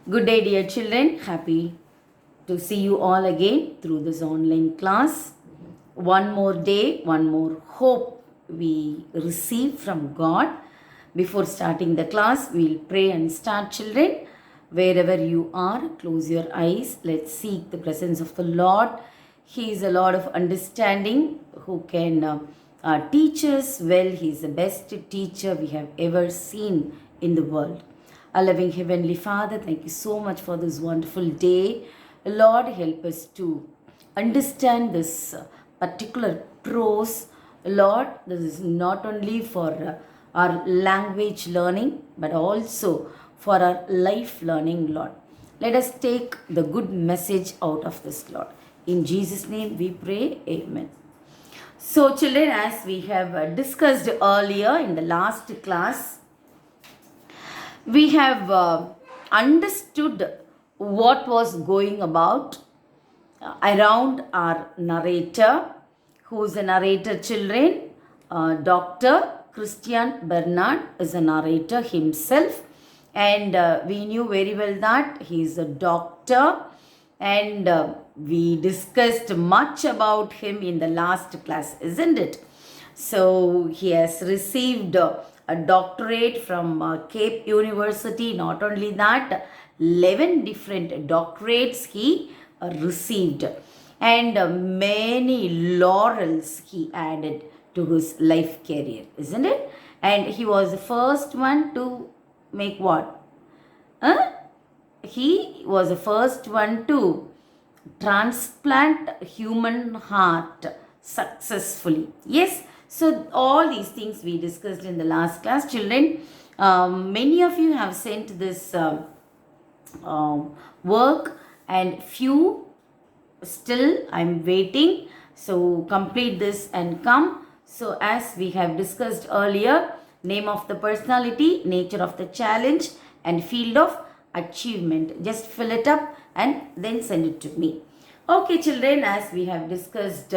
Good day, dear children. Happy to see you all again through this online class. One more day, one more hope we receive from God. Before starting the class, we'll pray and start, children. Wherever you are, close your eyes. Let's seek the presence of the Lord. He is a Lord of understanding who can teach us well. He is the best teacher we have ever seen in the world. Our loving Heavenly Father, thank you so much for this wonderful day. Lord, help us to understand this particular prose. Lord, this is not only for our language learning, but also for our life learning, Lord. Let us take the good message out of this, Lord. In Jesus' name we pray, amen. So, children, as we have discussed earlier in the last class, we have understood what was going about around our narrator. Who is the narrator, children? Dr. Christian Bernard is a narrator himself, and we knew very well that he is a doctor, and we discussed much about him in the last class, isn't it? So he has received a doctorate from Cape University. Not only that, 11 different doctorates he received, and many laurels he added to his life career, isn't it? And he was the first one to make what? He was the first one to transplant human heart successfully. Yes, so all these things we discussed in the last class, children. Many of you have sent this work, and few still I'm waiting. So complete this and come. So as we have discussed earlier, name of the personality, nature of the challenge, and field of achievement. Just fill it up and then send it to me. Okay, children, as we have discussed,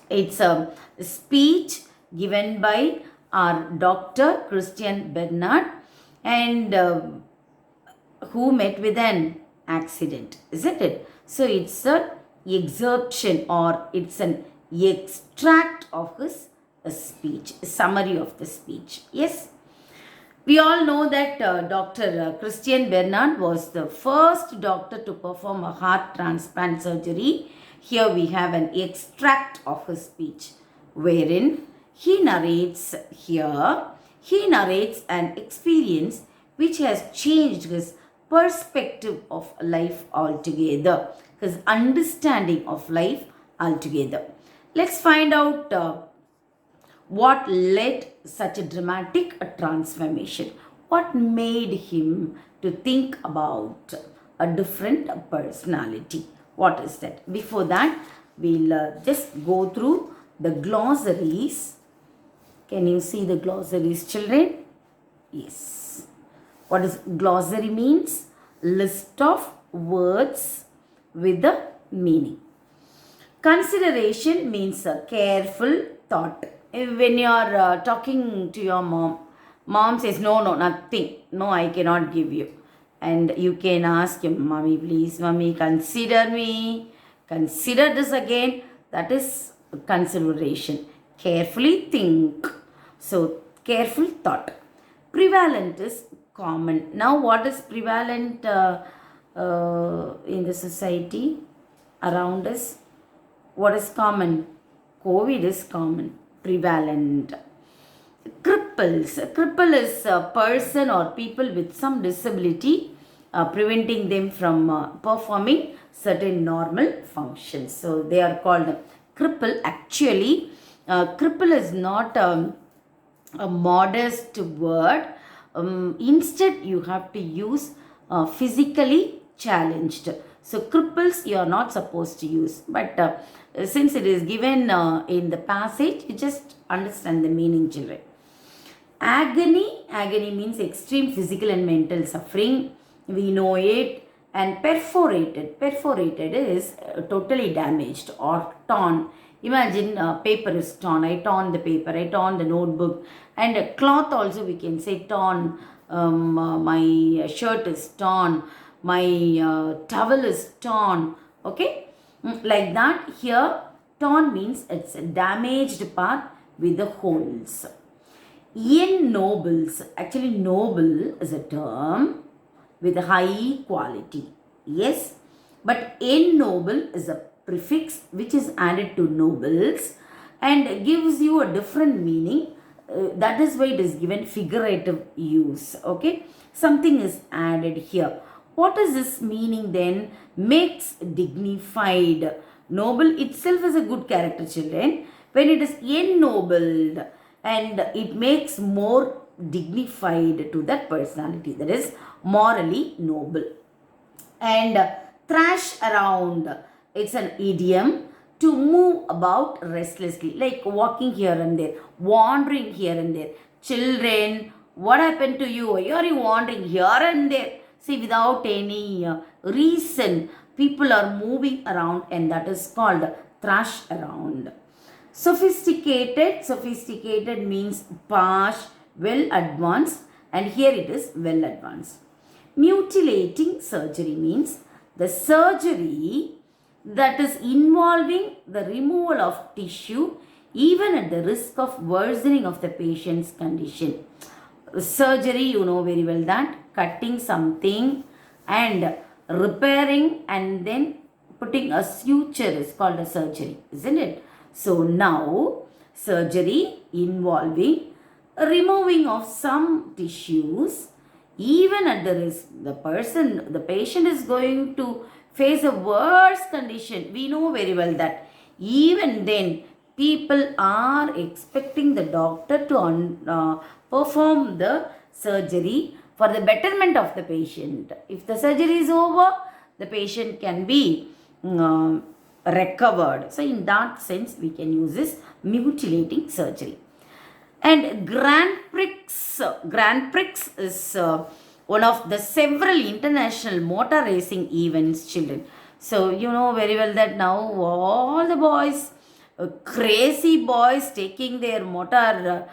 it's a speech given by our Dr. Christian Bernard, and who met with an accident, isn't it? So it's an excerption, or it's an extract of his speech, a summary of the speech. Yes. We all know that Dr. Christian Bernard was the first doctor to perform a heart transplant surgery. Here we have an extract of his speech, wherein he narrates an experience which has changed his perspective of life altogether, his understanding of life altogether. Let's find out what led such a dramatic transformation. What made him to think about a different personality? What is that? Before that, we'll just go through the glossaries. Can you see the glossaries, children? Yes. What does glossary means? List of words with a meaning. Consideration means a careful thought. When you are talking to your mom says, no, nothing. No, I cannot give you. And you can ask your mommy, please, mommy, consider me. Consider this again. That is consideration. Carefully think. So, careful thought. Prevalent is common. Now, what is prevalent in the society around us? What is common? COVID is common. Prevalent. Cripples. A cripple is a person or people with some disability, preventing them from performing certain normal functions. So they are called cripple. Actually, cripple is not a modest word. Instead, you have to use physically challenged. So cripples you are not supposed to use, but since it is given in the passage, you just understand the meaning, children. Agony means extreme physical and mental suffering. We know it. And perforated is totally damaged or torn. Imagine paper is torn. I torn the paper, I torn the notebook, and a cloth also we can say torn my shirt is torn, my towel is torn. Okay, like that. Here, torn means it's a damaged part with the holes. Ennobles, actually, noble is a term with high quality. Yes, but ennoble is a prefix which is added to nobles and gives you a different meaning. That is why it is given figurative use. Okay, something is added here. What is this meaning then? Makes dignified. Noble itself is a good character, children. When it is ennobled, and it makes more dignified to that personality, that is morally noble. And thrash around, it's an idiom to move about restlessly, like walking here and there, wandering here and there. Children, what happened to you? Why are you wandering here and there? See, without any reason, people are moving around, and that is called thrash around. Sophisticated means posh, well advanced, and here it is well advanced. Mutilating surgery means the surgery that is involving the removal of tissue even at the risk of worsening of the patient's condition. Surgery, you know very well that cutting something and repairing and then putting a suture is called a surgery, isn't it? So now, surgery involving removing of some tissues, even at the risk, the patient is going to face a worse condition. We know very well that even then, people are expecting the doctor to perform the surgery for the betterment of the patient. If the surgery is over, the patient can be recovered. So in that sense, we can use this mutilating surgery. And Grand Prix is one of the several international motor racing events, children. So you know very well that now all the boys, crazy boys, taking their motor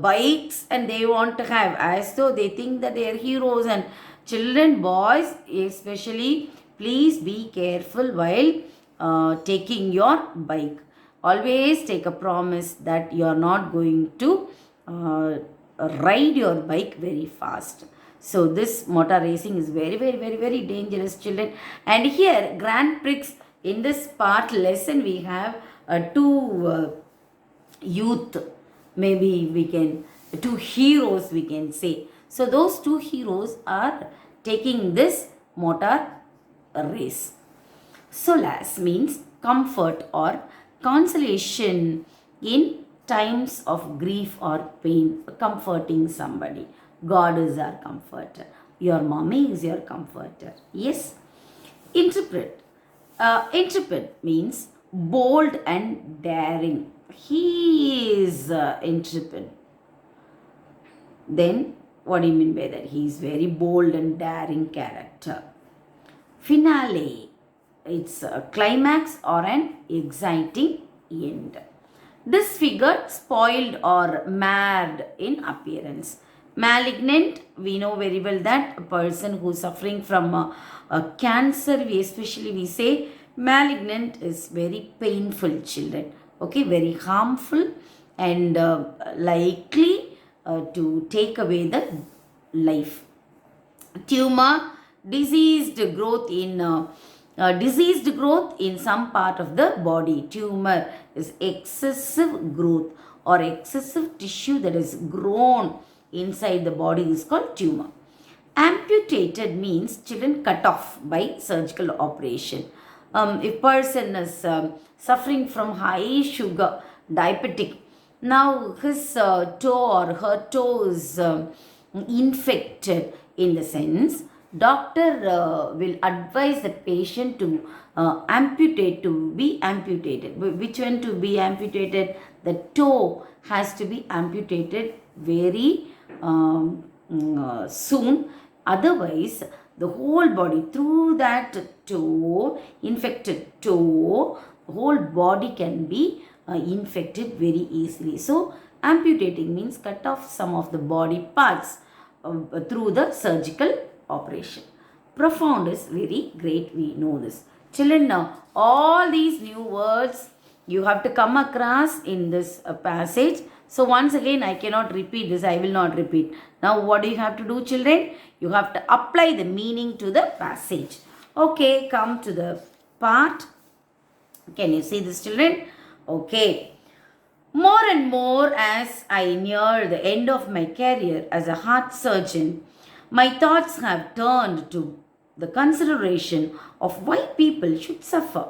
bikes, and they want to have, as though they think that they are heroes. And children, boys especially, please be careful while taking your bike. Always take a promise that you are not going to ride your bike very fast. So this motor racing is very, very, very, very dangerous, children. And here, Grand Prix, in this part lesson, we have two youth, maybe we can, two heroes we can say. So those two heroes are taking this motor race. Solace means comfort or consolation in times of grief or pain, comforting somebody. God is our comforter. Your mommy is your comforter. Yes. Intrepid. Intrepid means bold and daring. He is intrepid. Then, what do you mean by that? He is very bold and daring character. Finale. It's a climax or an exciting end. Disfigured, spoiled, or marred in appearance. Malignant, we know very well that a person who is suffering from a cancer, we say malignant is very painful, children. Okay, very harmful and likely to take away the life. Tumor, diseased growth in some part of the body. Tumor is excessive growth or excessive tissue that is grown inside the body is called tumor. Amputated means children cut off by surgical operation. If person is suffering from high sugar, diabetic, now his toe or her toe is infected, in the sense doctor will advise the patient to be amputated. Which one to be amputated? The toe has to be amputated very soon. Otherwise, the whole body, through that toe, infected toe, the whole body can be infected very easily. So, amputating means cut off some of the body parts through the surgical operation. Profound is very great, we know this. Children, now all these new words you have to come across in this passage. So once again, I cannot repeat this, I will not repeat. Now what do you have to do, children? You have to apply the meaning to the passage. Okay, come to the part. Can you see this, children? Okay. More and more as I near the end of my career as a heart surgeon, my thoughts have turned to the consideration of why people should suffer.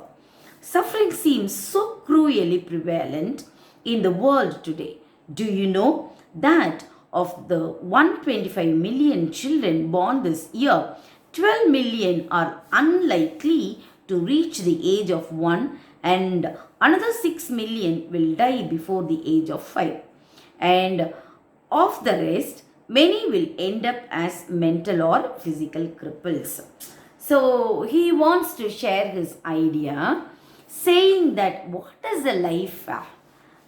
Suffering seems so cruelly prevalent in the world today. Do you know that of the 125 million children born this year, 12 million are unlikely to reach the age of 1, and another 6 million will die before the age of 5. And of the rest, many will end up as mental or physical cripples. So he wants to share his idea, saying that what is the life?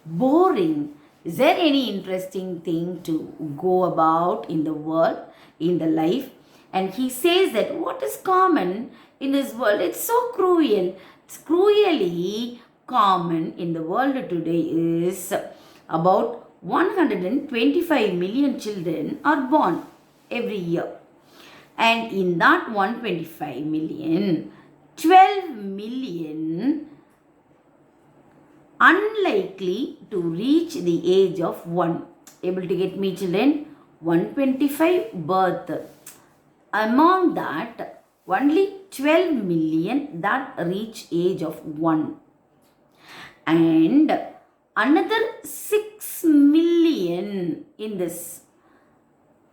Boring. Is there any interesting thing to go about in the world, in the life? And he says that what is common in this world, it's so cruel. It's cruelly common in the world today is about 125 million children are born every year. And in that 125 million, 12 million unlikely to reach the age of 1. Able to get me, children? 125 birth. Among that, only 12 million that reach age of 1. And another 6 million in this.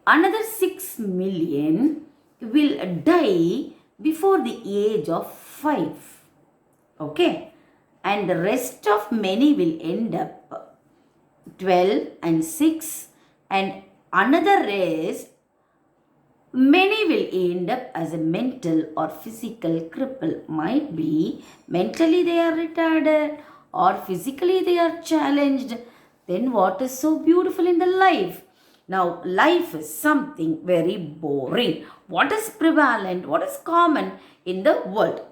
Another 6 million will die before the age of 5. Okay. And the rest of many will end up 12 and 6, and another rest, many will end up as a mental or physical cripple. Might be mentally they are retarded or physically they are challenged. Then what is so beautiful in the life? Now life is something very boring. What is prevalent? What is common in the world?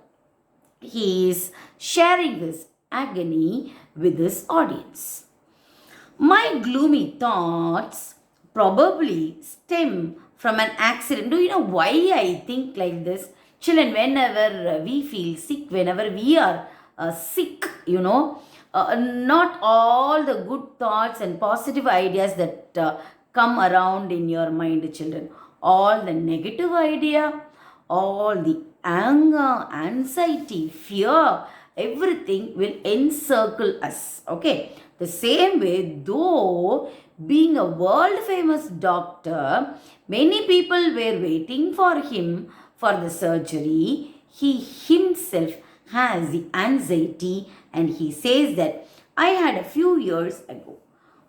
He is sharing his agony with his audience. My gloomy thoughts probably stem from an accident. Do you know why I think like this? Children, whenever we feel sick, whenever we are sick, not all the good thoughts and positive ideas that come around in your mind, children. All the negative idea, all the anger, anxiety, fear, everything will encircle us. Okay. The same way, though being a world famous doctor, many people were waiting for him for the surgery. He himself has the anxiety, and he says that I had a few years ago.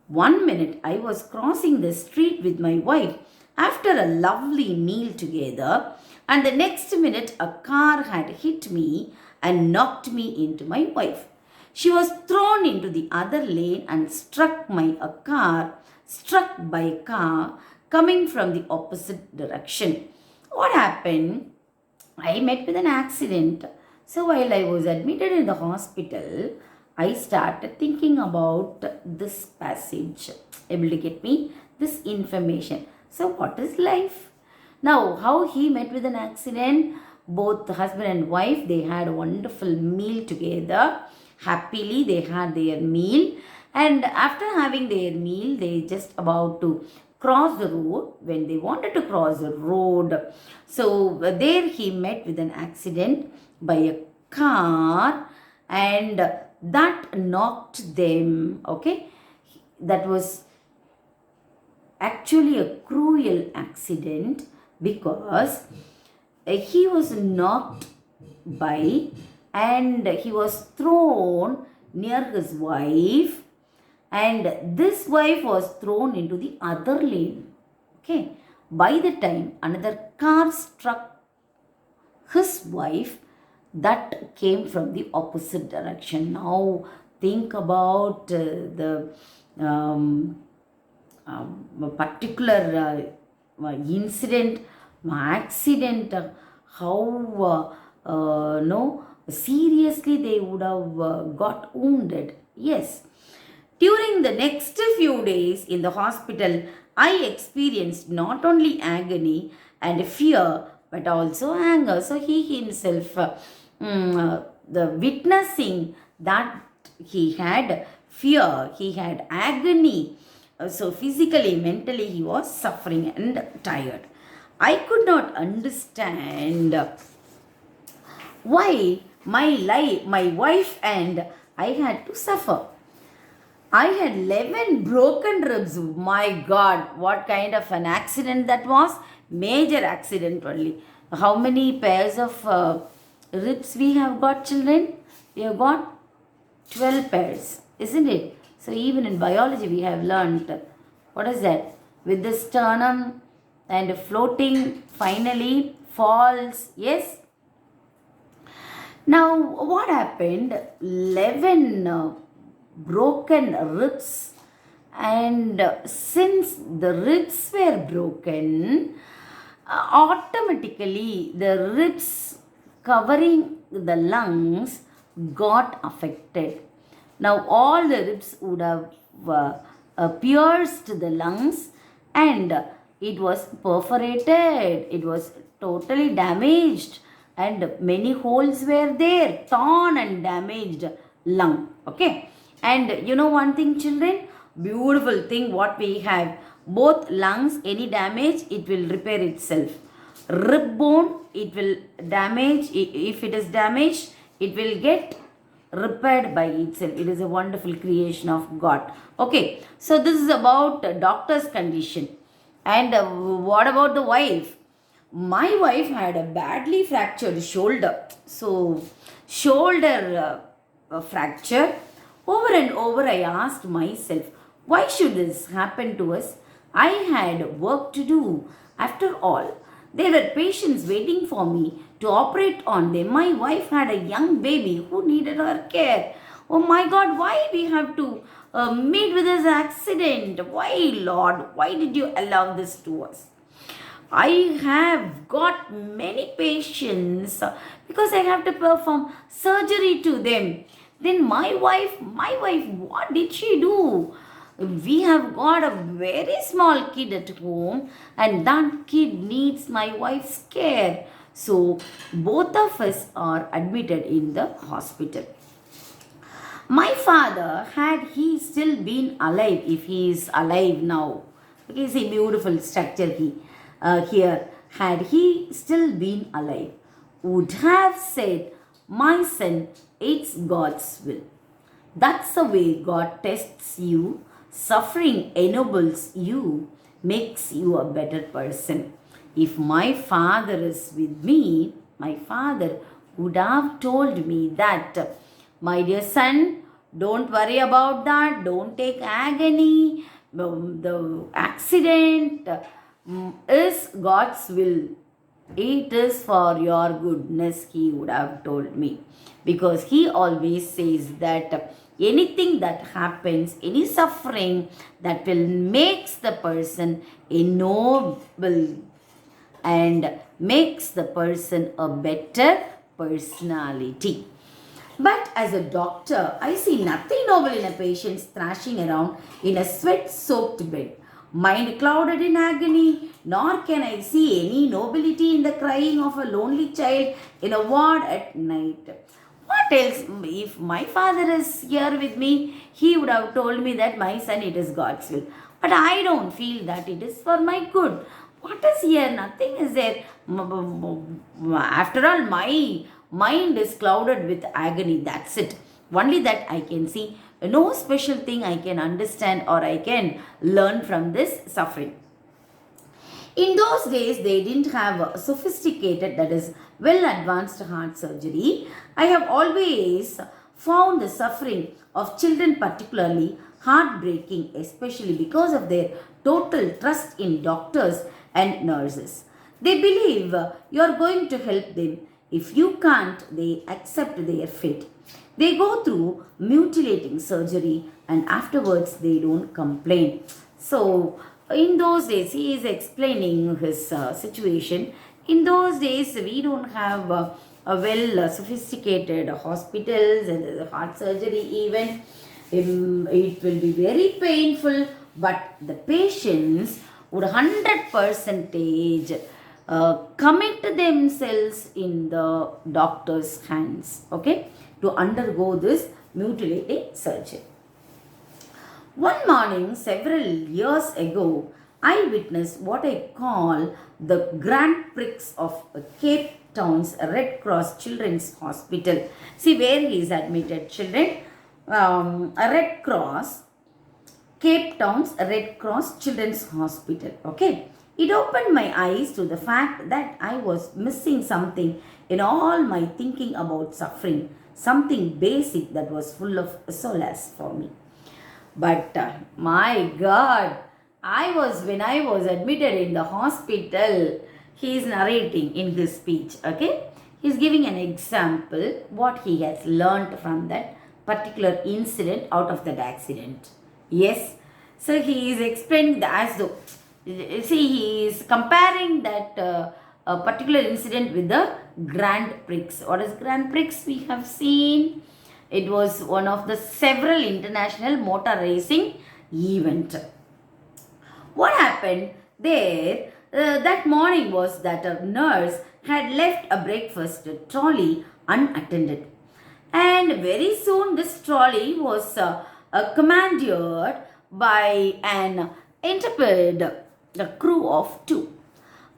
One minute I was crossing the street with my wife after a lovely meal together, and the next minute a car had hit me and knocked me into my wife. She was thrown into the other lane and struck by a car coming from the opposite direction. What happened? I met with an accident. So while I was admitted in the hospital, I started thinking about this passage. Able to get me this information. So what is life? Now, how he met with an accident? Both the husband and wife, they had a wonderful meal together. Happily, they had their meal. And after having their meal, they just about to cross the road. When they wanted to cross the road, so there he met with an accident by a car, and that knocked them. Okay, that was actually a cruel accident because he was knocked by and he was thrown near his wife, and this wife was thrown into the other lane. Okay, by the time another car struck his wife, that came from the opposite direction. Now think about the particular incident, accident, how no seriously they would have got wounded. Yes. During the next few days in the hospital, I experienced not only agony and fear but also anger. So he himself, the witnessing that he had fear, he had agony. So physically, mentally, he was suffering and tired. I could not understand why my wife and I had to suffer. I had 11 broken ribs. My God, what kind of an accident that was? Major accident only. How many pairs of ribs we have got, children? We have got 12 pairs, isn't it? So even in biology we have learned, what is that? With the sternum and floating finally falls. Yes. Now what happened? 11 broken ribs, and since the ribs were broken, automatically the ribs covering the lungs got affected. Now all the ribs would have pierced the lungs, and it was perforated, it was totally damaged, and many holes were there, torn and damaged lung. Okay. And you know one thing, children, beautiful thing what we have, both lungs, any damage, it will repair itself. Rib bone, it will damage, if it is damaged, it will get repaired by itself. It is a wonderful creation of God. Okay, so this is about doctor's condition. And what about the wife? My wife had a badly fractured shoulder. So, shoulder fracture. Over and over I asked myself, why should this happen to us? I had work to do. After all, there were patients waiting for me to operate on them. My wife had a young baby who needed her care. Oh my God, why we have to meet with this accident? Why, Lord? Why did you allow this to us? I have got many patients because I have to perform surgery to them. Then my wife, what did she do? We have got a very small kid at home, and that kid needs my wife's care. So both of us are admitted in the hospital. My father, had he still been alive, if he is alive now, okay, see, beautiful structure here, had he still been alive, would have said, my son, it's God's will. That's the way God tests you. Suffering ennobles you, makes you a better person. If my father is with me, my father would have told me that, my dear son, don't worry about that, don't take agony, the accident is God's will. It is for your goodness, he would have told me. Because he always says that anything that happens, any suffering that will makes the person ennoble and makes the person a better personality. But as a doctor, I see nothing noble in a patient thrashing around in a sweat-soaked bed, mind clouded in agony, nor can I see any nobility in the crying of a lonely child in a ward at night. What else? If my father is here with me, he would have told me that, my son, it is God's will. But I don't feel that it is for my good. What is here? Nothing is there. After all, my mind is clouded with agony. That's it. Only that I can see. No special thing I can understand or I can learn from this suffering. In those days, they didn't have sophisticated, that is, well advanced heart surgery. I have always found the suffering of children particularly heartbreaking, especially because of their total trust in doctors and nurses. They believe you are going to help them. If you can't, they accept their fate. They go through mutilating surgery and afterwards they don't complain. So, In those days, he is explaining his situation. In those days, we don't have a well sophisticated hospitals and heart surgery even. It will be very painful, but the patients would 100 percentage commit themselves in the doctor's hands, okay, to undergo this mutilating surgery. One morning, several years ago, I witnessed what I call the Grand Prix of Cape Town's Red Cross Children's Hospital. See where he is admitted, children. A Red Cross, Cape Town's Red Cross Children's Hospital. Okay. It opened my eyes to the fact that I was missing something in all my thinking about suffering, something basic that was full of solace for me. But my God, when I was admitted in the hospital, he is narrating in his speech, okay? He is giving an example what he has learned from that particular incident out of that accident. Yes, so he is explaining that as though, see, he is comparing that a particular incident with the Grand Prix. What is Grand Prix? We have seen it was one of the several international motor racing event. What happened there that morning was that a nurse had left a breakfast trolley unattended. And very soon this trolley was commandeered by an intrepid crew of two,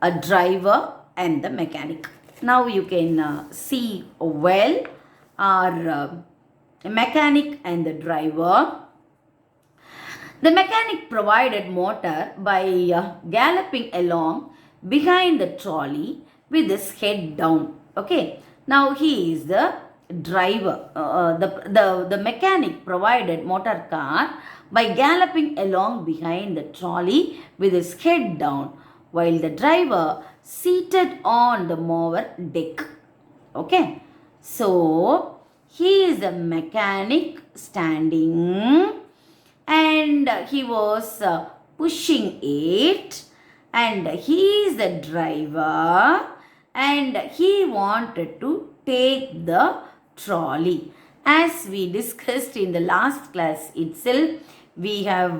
a driver and the mechanic. Now you can see well our mechanic and the driver. The mechanic provided motor by galloping along behind the trolley with his head down. Okay, now he is the driver. The mechanic provided motor car by galloping along behind the trolley with his head down, while the driver seated on the mower deck. Okay, so he is the mechanic standing and he was pushing it, and he is the driver and he wanted to take the trolley. As we discussed in the last class itself, we have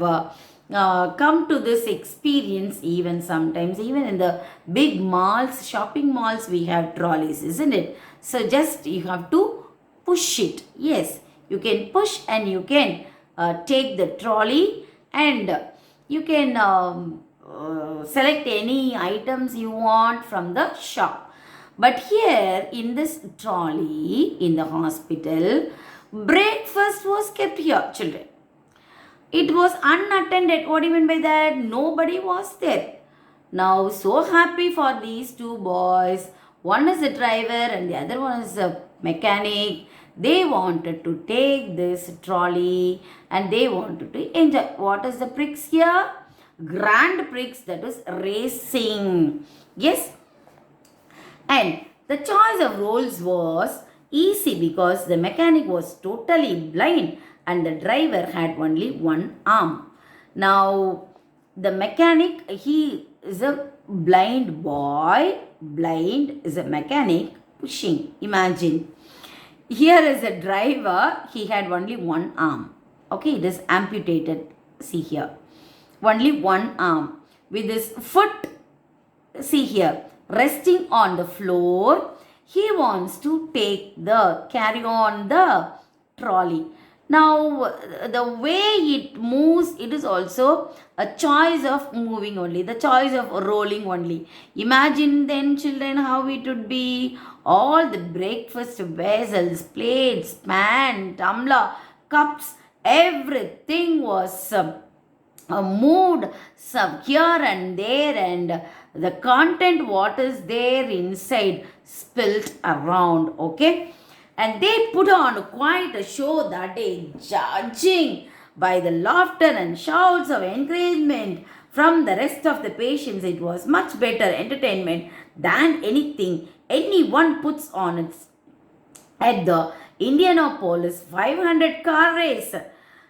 come to this experience even sometimes, even in the big malls, shopping malls, we have trolleys, isn't it? So just you have to push it. Yes, you can push and you can take the trolley, and you can select any items you want from the shop. But here in this trolley in the hospital, breakfast was kept here, children. It was unattended. What do you mean by that? Nobody was there. Now, so happy for these two boys. One is a driver and the other one is a mechanic. They wanted to take this trolley and they wanted to enjoy. What is the Prix here? Grand Prix, that is racing. Yes. And the choice of roles was easy because the mechanic was totally blind and the driver had only one arm. Now, the mechanic, he is a blind boy. Blind is a mechanic pushing. Imagine. Here is a driver, he had only one arm. Okay, it is amputated. See here. Only one arm. With his foot, see here, resting on the floor, he wants to carry on the trolley. Now, the way it moves, it is also a choice of moving only, the choice of rolling only. Imagine then, children, how it would be. All the breakfast vessels, plates, pan, tumbler, cups, everything was moved here and there, and the content what is there inside spilt around. Okay. And they put on quite a show that day, judging by the laughter and shouts of encouragement from the rest of the patients. It was much better entertainment than anything anyone puts on at the Indianapolis 500 car race.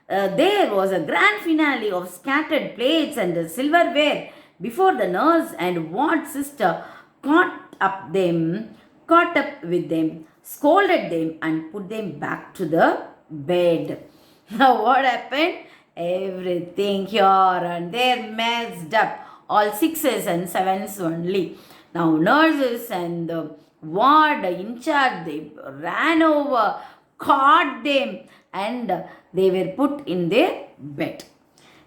There was a grand finale of scattered plates and silverware before the nurse and ward sister caught up with them, scolded them, and put them back to the bed. Now, what happened? Everything here and there messed up. All sixes and sevens only. Now, nurses and the ward in charge, they ran over, caught them, and they were put in their bed.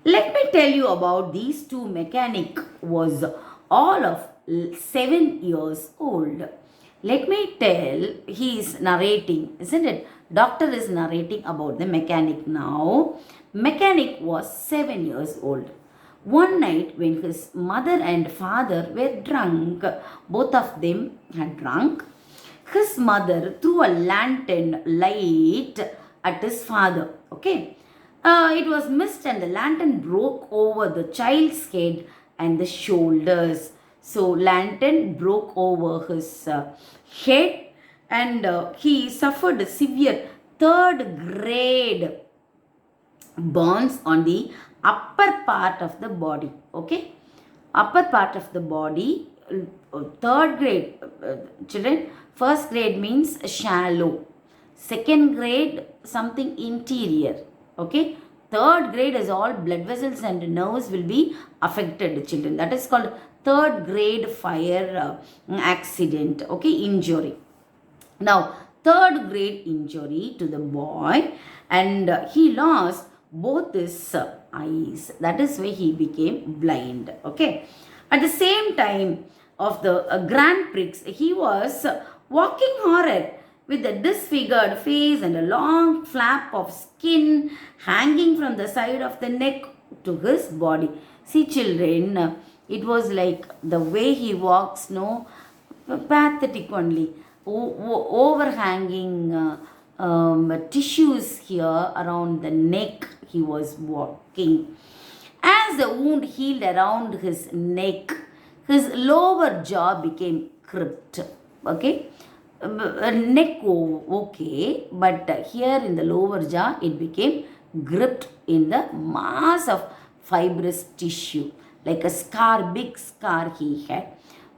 Let me tell you about these two mechanic was all of 7 years old. Let me tell, he is narrating, isn't it? Doctor is narrating about the mechanic now. Mechanic was 7 years old. One night when his mother and father were drunk, both of them had drunk, his mother threw a lantern light at his father. Okay. It was missed and the lantern broke over the child's head and the shoulders. So lantern broke over his head and he suffered a severe 3rd grade burns on the upper part of the body. Okay. Upper part of the body, 3rd grade, children, 1st grade means shallow. 2nd grade, something interior. Okay. 3rd grade is all blood vessels and nerves will be affected, children. That is called 3rd grade fire accident. Okay. Injury. Now, 3rd grade injury to the boy and he lost both his eyes. That is why he became blind. Okay. At the same time of the Grand Prix, he was walking horror with a disfigured face and a long flap of skin hanging from the side of the neck to his body. See, children, it was like the way he walks, no, pathetic only. Overhanging tissues here around the neck he was walking. As the wound healed around his neck, his lower jaw became crimped. Okay. Neck okay, but here in the lower jaw it became gripped in the mass of fibrous tissue, like a scar, big scar he had.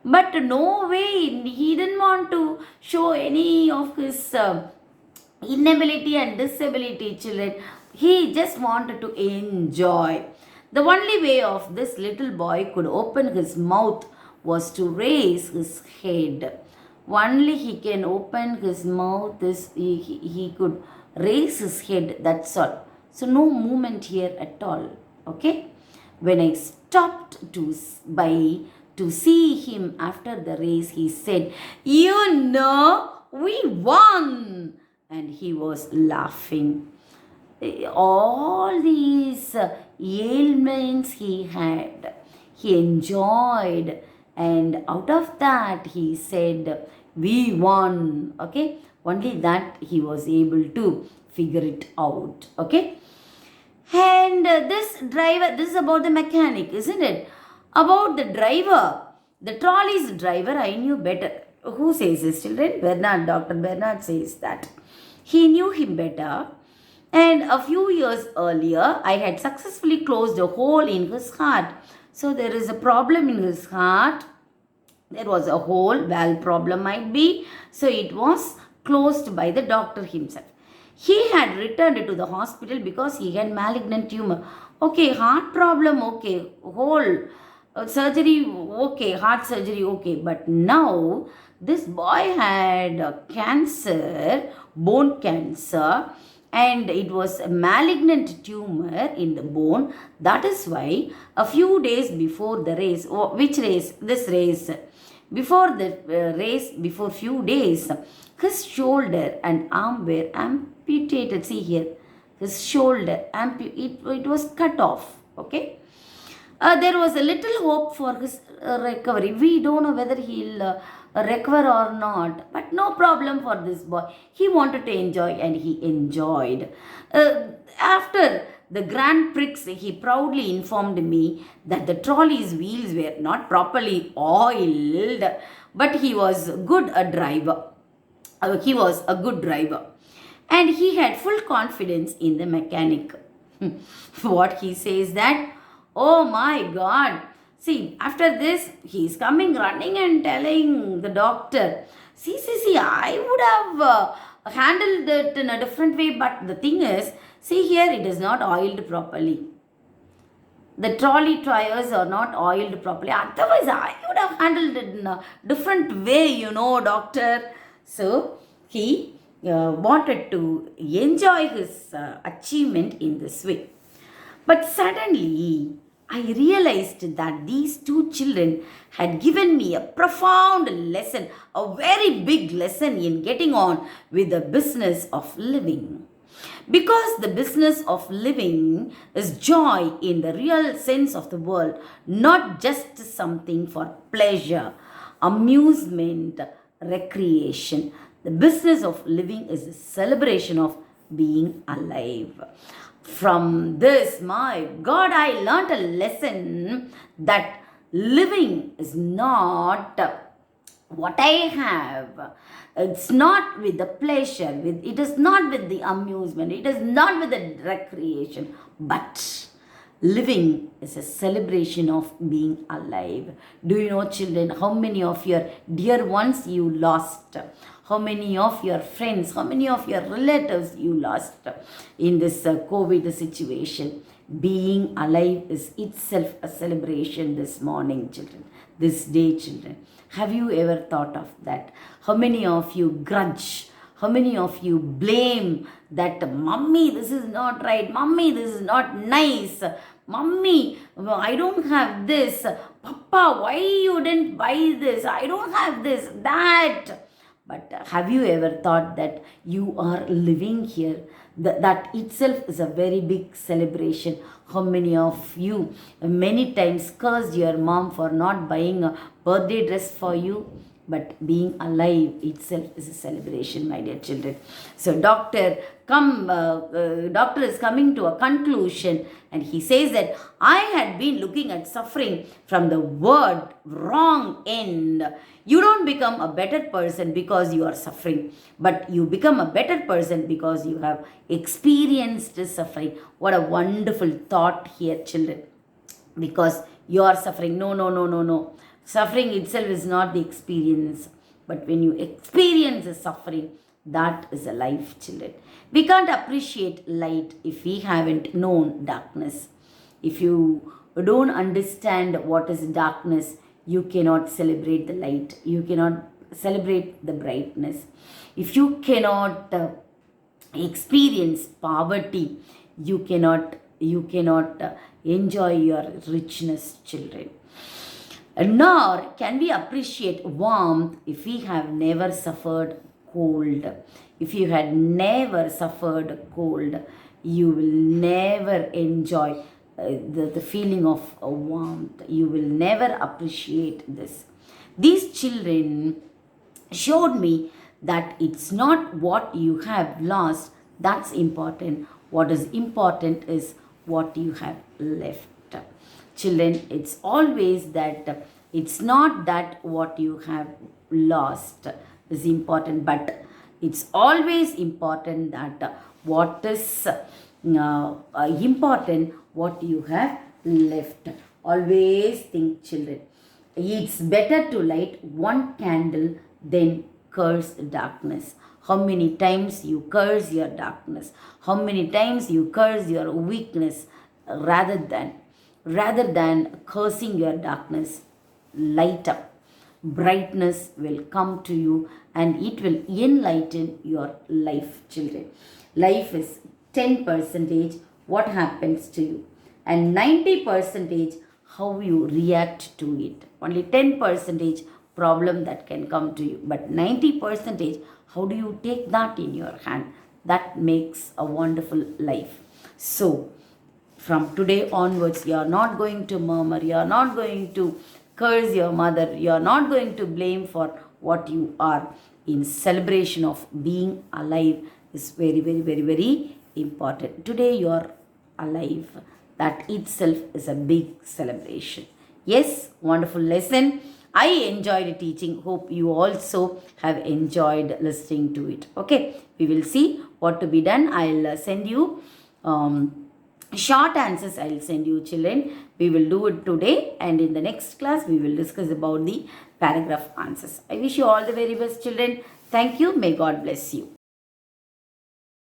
But no way, he didn't want to show any of his inability and disability, children. He just wanted to enjoy. The only way of this little boy could open his mouth was to raise his head. Only he can open his mouth, he could raise his head, that's all. So no movement here at all. Okay. When I stopped to see him after the race, he said, "You know, we won." And he was laughing. All these ailments he had, he enjoyed. And out of that, he said, "We won." Okay. Only that he was able to figure it out. Okay. And this is about the mechanic, isn't it? About the driver, the trolley's driver, I knew better. Who says this, children? Bernard, Dr. Bernard says that. He knew him better. And a few years earlier, I had successfully closed a hole in his heart. So there is a problem in his heart. There was a hole, valve problem might be. So it was closed by the doctor himself. He had returned to the hospital because he had malignant tumor. Okay, heart problem, okay, hole, surgery, okay, heart surgery, okay. But now, this boy had cancer, bone cancer, and it was a malignant tumor in the bone. That is why a few days before the race, which race? This race. Before the race, before few days, his shoulder and arm were amputated. See here, his shoulder, it was cut off. Okay. There was a little hope for his recovery. We don't know whether he'll recover or not. But no problem for this boy. He wanted to enjoy and he enjoyed. After the Grand Prix, he proudly informed me that the trolley's wheels were not properly oiled, but he was a good driver. He was a good driver. And he had full confidence in the mechanic. What he says that, oh my God. See, after this, he's coming running and telling the doctor, see, I would have handled it in a different way, but the thing is, see here, it is not oiled properly. The trolley tires are not oiled properly. Otherwise, I would have handled it in a different way, doctor. So, he wanted to enjoy his achievement in this way. But suddenly, I realized that these two children had given me a profound lesson, a very big lesson in getting on with the business of living. Because the business of living is joy in the real sense of the word, not just something for pleasure, amusement, recreation. The business of living is a celebration of being alive. From this, my God, I learned a lesson that living is not what I have. It's not with the pleasure, it is not with the amusement, it is not with the recreation, but living is a celebration of being alive. Do you know, children, how many of your dear ones you lost? How many of your friends, how many of your relatives you lost in this COVID situation? Being alive is itself a celebration this morning, children, this day, children. Have you ever thought of that? How many of you grudge? How many of you blame that, Mummy, this is not right. Mummy, this is not nice. Mummy, I don't have this. Papa, why you didn't buy this? I don't have this, that. But have you ever thought that you are living here? That itself is a very big celebration. How many of you many times cursed your mom for not buying a birthday dress for you? But being alive itself is a celebration, my dear children. So doctor is coming to a conclusion, and he says that I had been looking at suffering from the word wrong end. You don't become a better person because you are suffering, but you become a better person because you have experienced suffering. What a wonderful thought here, children. Because you are suffering. No. Suffering itself is not the experience, but when you experience the suffering, that is a life, children. We can't appreciate light if we haven't known darkness. If you don't understand what is darkness, you cannot celebrate the light. You cannot celebrate the brightness. If you cannot experience poverty, you cannot enjoy your richness, children. Nor can we appreciate warmth if we have never suffered cold. If you had never suffered cold, you will never enjoy the feeling of warmth. You will never appreciate this. These children showed me that it's not what you have lost that's important. What is important is what you have left. Children, it's always that it's not that what you have lost is important, but it's always important that what is important, what you have left. Always think, children, it's better to light one candle than curse darkness. How many times you curse your darkness, how many times you curse your weakness, rather than cursing your darkness, light up. Brightness will come to you and it will enlighten your life, children. Life is 10% what happens to you, and 90% how you react to it. Only 10% problem that can come to you, but 90% how do you take that in your hand? That makes a wonderful life. So from today onwards, you are not going to murmur, you are not going to curse your mother, you are not going to blame for what you are. In celebration of being alive is very, very, very, very important. Today you are alive. That itself is a big celebration. Yes, wonderful lesson. I enjoyed teaching. Hope you also have enjoyed listening to it. Okay, we will see what to be done. I'll send you short answers I'll send you, children. We will do it today, and in the next class we will discuss about the paragraph answers. I wish you all the very best, children. Thank you. May God bless you.